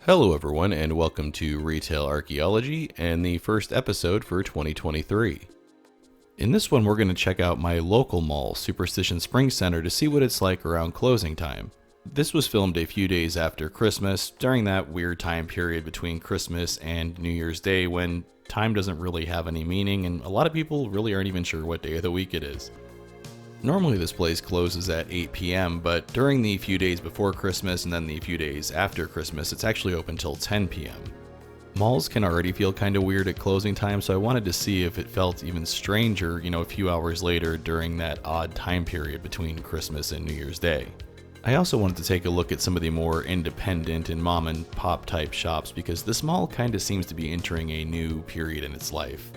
Hello everyone and welcome to Retail Archaeology and the first episode for 2023. In this one we're going to check out my local mall, Superstition Spring Center, to see what it's like around closing time. This was filmed a few days after Christmas, during that weird time period between Christmas and New Year's Day when time doesn't really have any meaning and a lot of people really aren't even sure what day of the week it is. Normally this place closes at 8 p.m., but during the few days before Christmas and then the few days after Christmas, it's actually open till 10 p.m. Malls can already feel kind of weird at closing time, so I wanted to see if it felt even stranger, a few hours later during that odd time period between Christmas and New Year's Day. I also wanted to take a look at some of the more independent and mom and pop type shops because this mall kind of seems to be entering a new period in its life.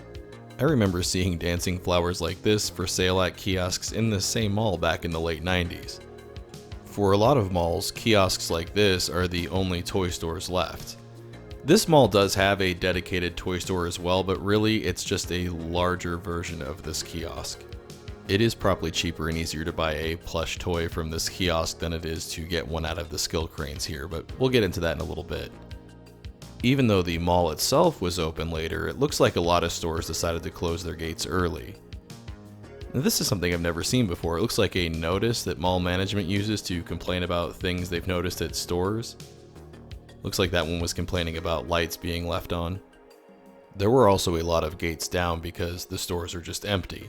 I remember seeing dancing flowers like this for sale at kiosks in the same mall back in the late 90s. For a lot of malls, kiosks like this are the only toy stores left. This mall does have a dedicated toy store as well, but really it's just a larger version of this kiosk. It is probably cheaper and easier to buy a plush toy from this kiosk than it is to get one out of the skill cranes here, but we'll get into that in a little bit. Even though the mall itself was open later, it looks like a lot of stores decided to close their gates early. Now, this is something I've never seen before. It looks like a notice that mall management uses to complain about things they've noticed at stores. Looks like that one was complaining about lights being left on. There were also a lot of gates down because the stores are just empty.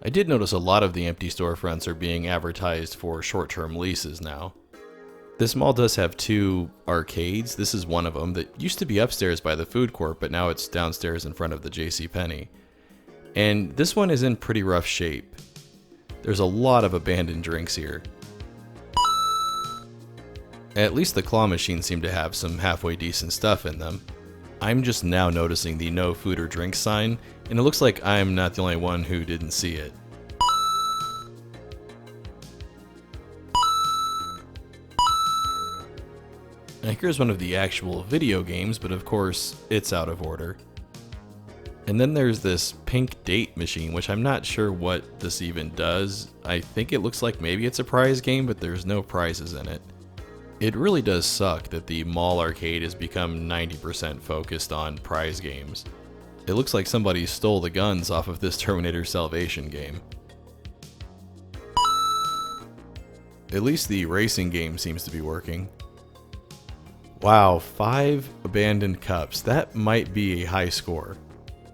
I did notice a lot of the empty storefronts are being advertised for short-term leases now. This mall does have two arcades. This is one of them that used to be upstairs by the food court, but now it's downstairs in front of the JCPenney. And this one is in pretty rough shape. There's a lot of abandoned drinks here. At least the claw machines seem to have some halfway decent stuff in them. I'm just now noticing the no food or drink sign, and it looks like I'm not the only one who didn't see it. Now here's one of the actual video games, but of course, it's out of order. And then there's this pink date machine, which I'm not sure what this even does. I think it looks like maybe it's a prize game, but there's no prizes in it. It really does suck that the mall arcade has become 90% focused on prize games. It looks like somebody stole the guns off of this Terminator Salvation game. At least the racing game seems to be working. Wow, 5 abandoned cups. That might be a high score.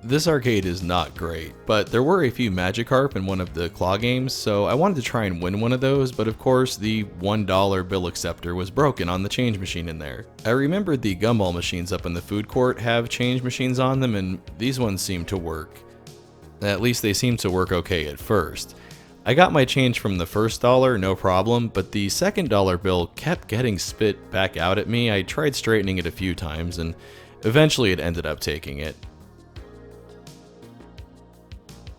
This arcade is not great, but there were a few Magikarp in one of the claw games, so I wanted to try and win one of those, but of course the $1 bill acceptor was broken on the change machine in there. I remembered the gumball machines up in the food court have change machines on them, and these ones seem to work. At least they seem to work okay at first. I got my change from the first dollar, no problem, but the second dollar bill kept getting spit back out at me. I tried straightening it a few times, and eventually it ended up taking it.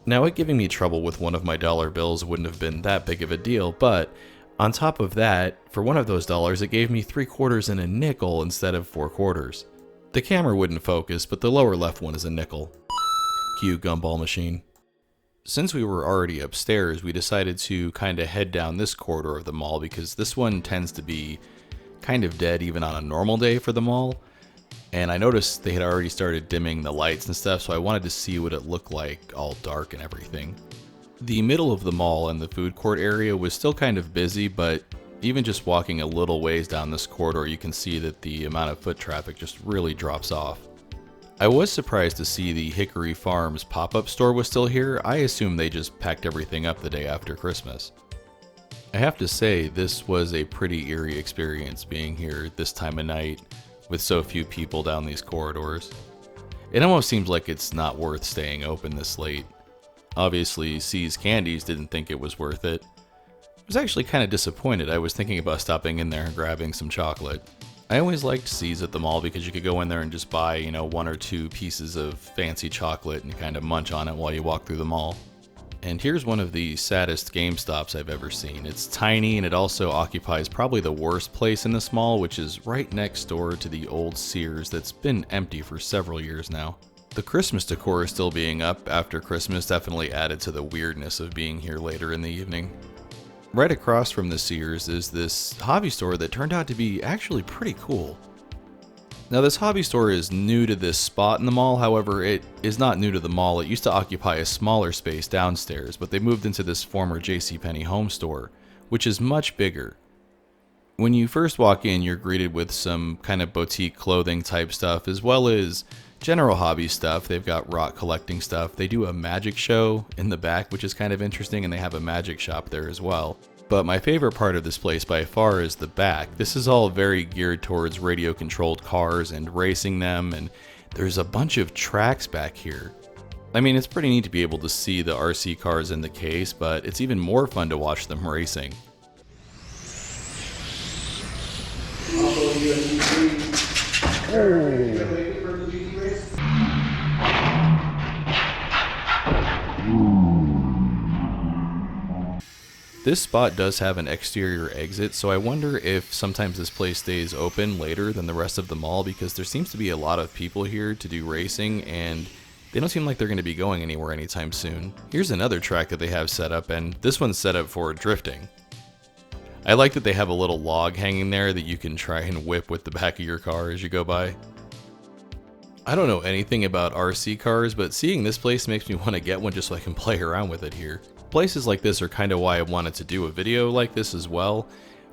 Now, it giving me trouble with one of my dollar bills wouldn't have been that big of a deal, but on top of that, for one of those dollars, it gave me 3/4 and a nickel instead of 4/4. The camera wouldn't focus, but the lower left one is a nickel. Cue gumball machine. Since we were already upstairs, we decided to kind of head down this corridor of the mall because this one tends to be kind of dead even on a normal day for the mall. And I noticed they had already started dimming the lights and stuff, so I wanted to see what it looked like all dark and everything. The middle of the mall and the food court area was still kind of busy, but even just walking a little ways down this corridor, you can see that the amount of foot traffic just really drops off. I was surprised to see the Hickory Farms pop-up store was still here. I assume they just packed everything up the day after Christmas. I have to say, this was a pretty eerie experience being here this time of night with so few people down these corridors. It almost seems like it's not worth staying open this late. Obviously, C's Candies didn't think it was worth it. I was actually kind of disappointed. I was thinking about stopping in there and grabbing some chocolate. I always liked C's at the mall because you could go in there and just buy, 1 or 2 pieces of fancy chocolate and kind of munch on it while you walk through the mall. And here's one of the saddest GameStops I've ever seen. It's tiny and it also occupies probably the worst place in this mall, which is right next door to the old Sears that's been empty for several years now. The Christmas decor still being up after Christmas definitely added to the weirdness of being here later in the evening. Right across from the Sears is this hobby store that turned out to be actually pretty cool. Now this hobby store is new to this spot in the mall, however it is not new to the mall. It used to occupy a smaller space downstairs, but they moved into this former JCPenney home store, which is much bigger. When you first walk in, you're greeted with some kind of boutique clothing type stuff, as well as general hobby stuff. They've got rock collecting stuff. They do a magic show in the back, which is kind of interesting, and they have a magic shop there as well. But my favorite part of this place by far is the back. This is all very geared towards radio-controlled cars and racing them, and there's a bunch of tracks back here. I mean, it's pretty neat to be able to see the RC cars in the case, but it's even more fun to watch them racing. This spot does have an exterior exit, so I wonder if sometimes this place stays open later than the rest of the mall, because there seems to be a lot of people here to do racing, and they don't seem like they're going to be going anywhere anytime soon. Here's another track that they have set up, and this one's set up for drifting. I like that they have a little log hanging there that you can try and whip with the back of your car as you go by. I don't know anything about RC cars, but seeing this place makes me want to get one just so I can play around with it here. Places like this are kind of why I wanted to do a video like this as well.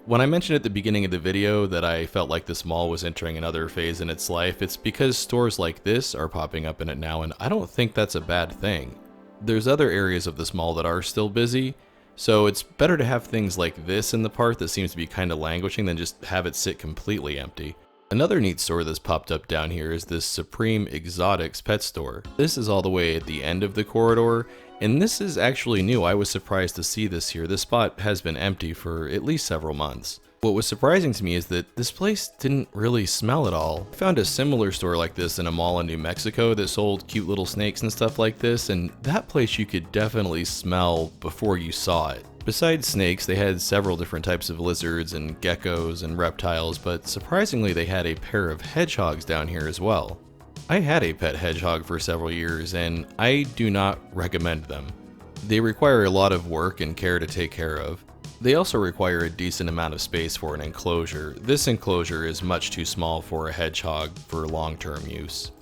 When I mentioned at the beginning of the video that I felt like this mall was entering another phase in its life, it's because stores like this are popping up in it now, and I don't think that's a bad thing. There's other areas of this mall that are still busy, so it's better to have things like this in the part that seems to be kind of languishing than just have it sit completely empty. Another neat store that's popped up down here is this Supreme Exotics pet store. This is all the way at the end of the corridor, and this is actually new. I was surprised to see this here. This spot has been empty for at least several months. What was surprising to me is that this place didn't really smell at all. I found a similar store like this in a mall in New Mexico that sold cute little snakes and stuff like this, and that place you could definitely smell before you saw it. Besides snakes, they had several different types of lizards and geckos and reptiles, but surprisingly they had a pair of hedgehogs down here as well. I had a pet hedgehog for several years, and I do not recommend them. They require a lot of work and care to take care of. They also require a decent amount of space for an enclosure. This enclosure is much too small for a hedgehog for long-term use.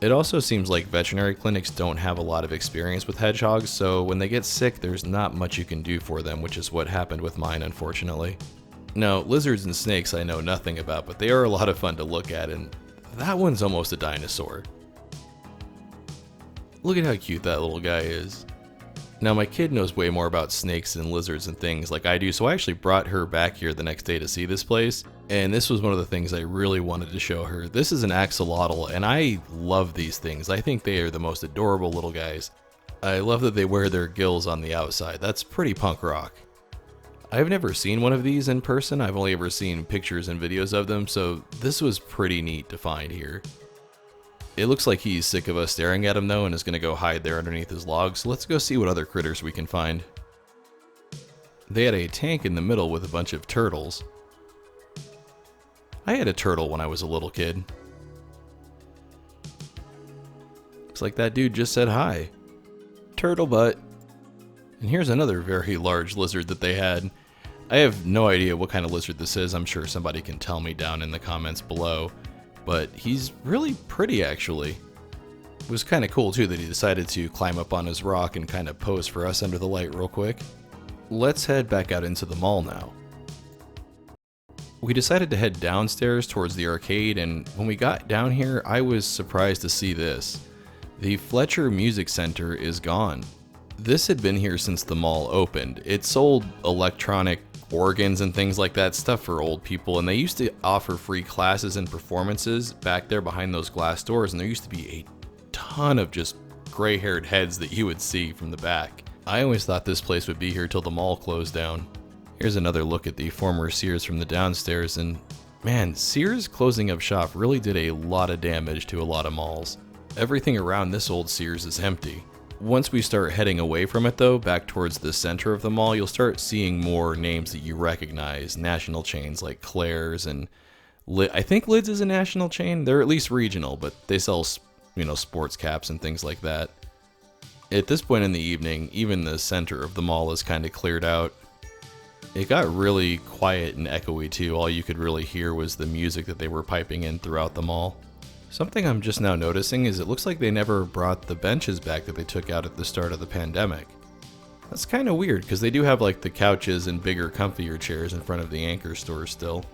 It also seems like veterinary clinics don't have a lot of experience with hedgehogs, so when they get sick, there's not much you can do for them, which is what happened with mine, unfortunately. Now, lizards and snakes I know nothing about, but they are a lot of fun to look at, and that one's almost a dinosaur. Look at how cute that little guy is. Now, my kid knows way more about snakes and lizards and things like I do, so I actually brought her back here the next day to see this place, and this was one of the things I really wanted to show her. This is an axolotl, and I love these things. I think they are the most adorable little guys. I love that they wear their gills on the outside. That's pretty punk rock. I've never seen one of these in person. I've only ever seen pictures and videos of them, so this was pretty neat to find here. It looks like he's sick of us staring at him though and is going to go hide there underneath his log, so let's go see what other critters we can find. They had a tank in the middle with a bunch of turtles. I had a turtle when I was a little kid. Looks like that dude just said hi. Turtle butt. And here's another very large lizard that they had. I have no idea what kind of lizard this is. I'm sure somebody can tell me down in the comments below. But he's really pretty, actually. It was kind of cool, too, that he decided to climb up on his rock and kind of pose for us under the light real quick. Let's head back out into the mall now. We decided to head downstairs towards the arcade, and when we got down here, I was surprised to see this. The Fletcher Music Center is gone. This had been here since the mall opened. It sold electronic organs and things like that, stuff for old people, and they used to offer free classes and performances back there behind those glass doors, and there used to be a ton of just gray-haired heads that you would see from the back. I always thought this place would be here till the mall closed down. Here's another look at the former Sears from the downstairs, and man, Sears closing up shop really did a lot of damage to a lot of malls. Everything around this old Sears is empty. Once we start heading away from it though, back towards the center of the mall, you'll start seeing more names that you recognize. National chains like Claire's and I think Lids is a national chain. They're at least regional, but they sell, sports caps and things like that. At this point in the evening, even the center of the mall is kind of cleared out. It got really quiet and echoey too. All you could really hear was the music that they were piping in throughout the mall. Something I'm just now noticing is it looks like they never brought the benches back that they took out at the start of the pandemic. That's kind of weird because they do have like the couches and bigger, comfier chairs in front of the anchor stores still.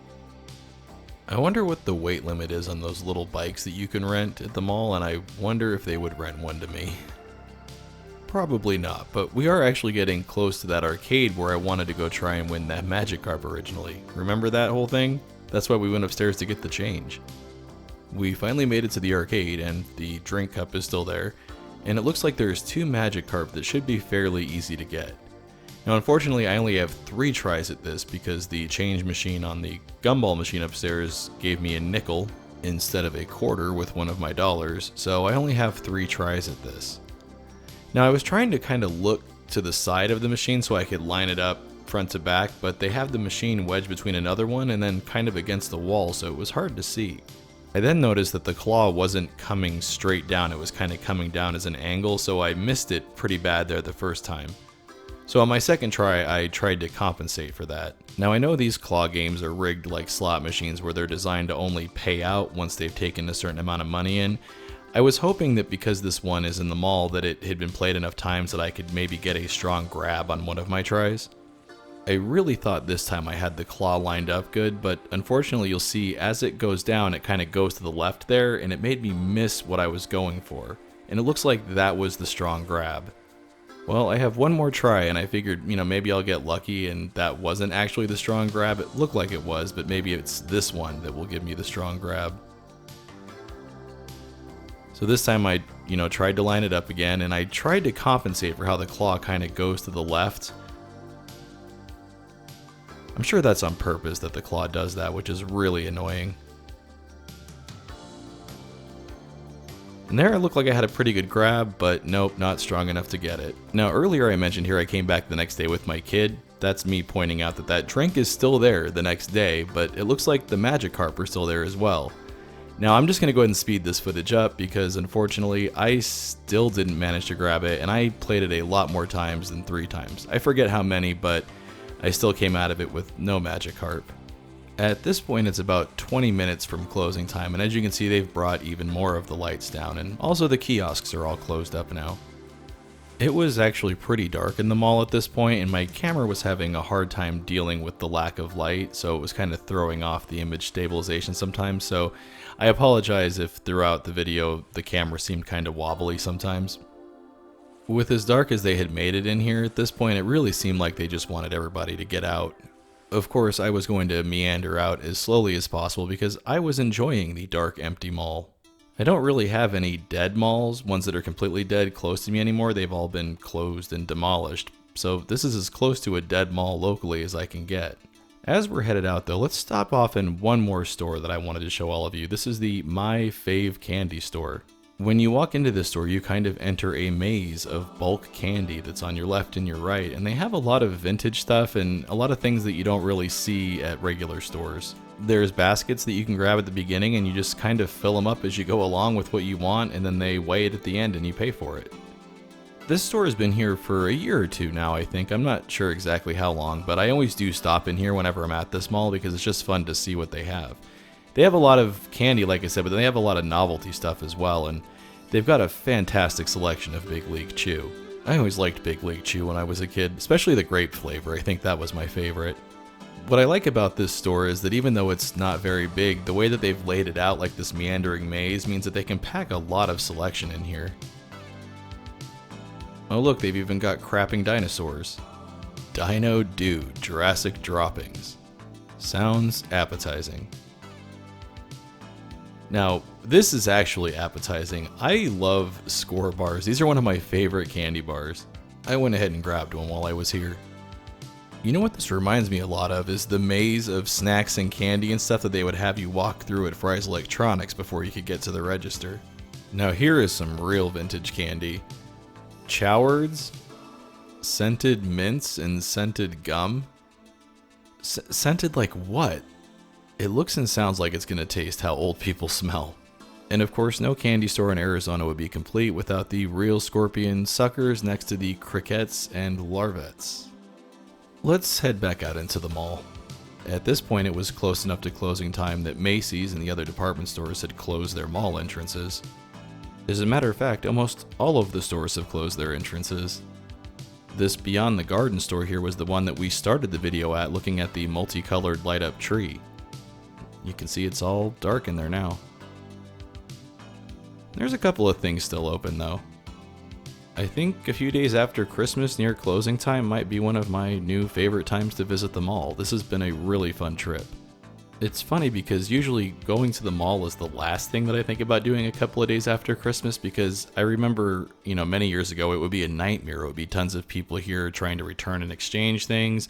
I wonder what the weight limit is on those little bikes that you can rent at the mall, and I wonder if they would rent one to me. Probably not, but we are actually getting close to that arcade where I wanted to go try and win that Magic Carp originally. Remember that whole thing? That's why we went upstairs to get the change. We finally made it to the arcade, and the drink cup is still there, and it looks like there's 2 Magic Carp that should be fairly easy to get. Now unfortunately I only have 3 tries at this because the change machine on the gumball machine upstairs gave me a nickel instead of a quarter with one of my dollars, so I only have 3 tries at this. Now I was trying to kind of look to the side of the machine so I could line it up front to back, but they have the machine wedged between another one and then kind of against the wall, so it was hard to see. I then noticed that the claw wasn't coming straight down, it was kind of coming down as an angle, so I missed it pretty bad there the first time. So on my second try, I tried to compensate for that. Now I know these claw games are rigged like slot machines where they're designed to only pay out once they've taken a certain amount of money in. I was hoping that because this one is in the mall that it had been played enough times that I could maybe get a strong grab on one of my tries. I really thought this time I had the claw lined up good, but unfortunately you'll see as it goes down it kind of goes to the left there, and it made me miss what I was going for. And it looks like that was the strong grab. Well, I have one more try, and I figured, maybe I'll get lucky and that wasn't actually the strong grab. It looked like it was, but maybe it's this one that will give me the strong grab. So this time I, tried to line it up again, and I tried to compensate for how the claw kind of goes to the left. I'm sure that's on purpose that the claw does that, which is really annoying. And there it looked like I had a pretty good grab, but nope, not strong enough to get it. Now earlier I mentioned here I came back the next day with my kid. That's me pointing out that that drink is still there the next day, but it looks like the Magic Carp are still there as well. Now I'm just going to go ahead and speed this footage up because unfortunately I still didn't manage to grab it, and I played it a lot more times than 3 times. I forget how many, but I still came out of it with no Magic Carp. At this point it's about 20 minutes from closing time, and as you can see they've brought even more of the lights down, and also the kiosks are all closed up now. It was actually pretty dark in the mall at this point, and my camera was having a hard time dealing with the lack of light, so it was kind of throwing off the image stabilization sometimes, so I apologize if throughout the video the camera seemed kind of wobbly sometimes. With as dark as they had made it in here, at this point it really seemed like they just wanted everybody to get out. Of course, I was going to meander out as slowly as possible because I was enjoying the dark, empty mall. I don't really have any dead malls, ones that are completely dead, close to me anymore. They've all been closed and demolished, so this is as close to a dead mall locally as I can get. As we're headed out though, let's stop off in one more store that I wanted to show all of you. This is the My Fave Candy store. When you walk into this store, you kind of enter a maze of bulk candy that's on your left and your right, and they have a lot of vintage stuff and a lot of things that you don't really see at regular stores. There's baskets that you can grab at the beginning and you just kind of fill them up as you go along with what you want, and then they weigh it at the end and you pay for it. This store has been here for a year or 2 now, I think. I'm not sure exactly how long, but I always do stop in here whenever I'm at this mall because it's just fun to see what they have. They have a lot of candy, like I said, but they have a lot of novelty stuff as well, and they've got a fantastic selection of Big League Chew. I always liked Big League Chew when I was a kid, especially the grape flavor. I think that was my favorite. What I like about this store is that even though it's not very big, the way that they've laid it out like this meandering maze means that they can pack a lot of selection in here. Oh look, they've even got crapping dinosaurs. Dino Dude Jurassic Droppings. Sounds appetizing. Now, this is actually appetizing. I love Score bars. These are one of my favorite candy bars. I went ahead and grabbed one while I was here. You know what this reminds me a lot of is the maze of snacks and candy and stuff that they would have you walk through at Fry's Electronics before you could get to the register. Now here is some real vintage candy. Chowards, scented mints, and scented gum. Scented like what? It looks and sounds like it's going to taste how old people smell. And of course, no candy store in Arizona would be complete without the real scorpion suckers next to the crickets and larvettes. Let's head back out into the mall. At this point, it was close enough to closing time that Macy's and the other department stores had closed their mall entrances. As a matter of fact, almost all of the stores have closed their entrances. This Beyond the Garden store here was the one that we started the video at, looking at the multicolored light up tree. You can see it's all dark in there now. There's a couple of things still open though. I think a few days after Christmas near closing time might be one of my new favorite times to visit the mall. This has been a really fun trip. It's funny because usually going to the mall is the last thing that I think about doing a couple of days after Christmas, because I remember, many years ago it would be a nightmare. It would be tons of people here trying to return and exchange things,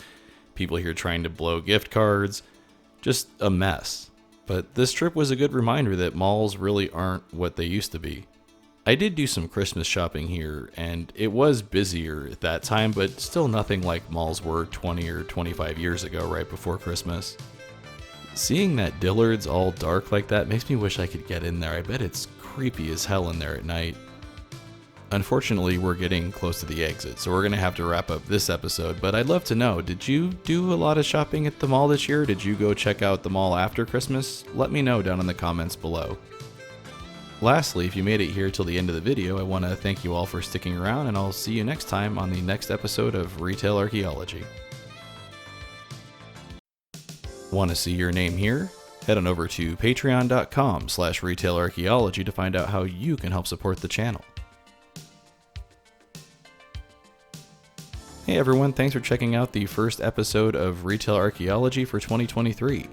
people here trying to blow gift cards, just a mess. But this trip was a good reminder that malls really aren't what they used to be. I did do some Christmas shopping here, and it was busier at that time, but still nothing like malls were 20 or 25 years ago, right before Christmas. Seeing that Dillard's all dark like that makes me wish I could get in there. I bet it's creepy as hell in there at night. Unfortunately, we're getting close to the exit, so we're going to have to wrap up this episode, but I'd love to know, did you do a lot of shopping at the mall this year? Did you go check out the mall after Christmas? Let me know down in the comments below. Lastly, if you made it here till the end of the video, I want to thank you all for sticking around, and I'll see you next time on the next episode of Retail Archaeology. Want to see your name here? Head on over to patreon.com/retailarchaeology to find out how you can help support the channel. Hey everyone, thanks for checking out the first episode of Retail Archaeology for 2023.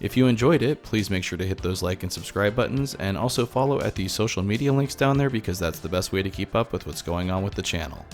If you enjoyed it, please make sure to hit those like and subscribe buttons, and also follow at the social media links down there because that's the best way to keep up with what's going on with the channel.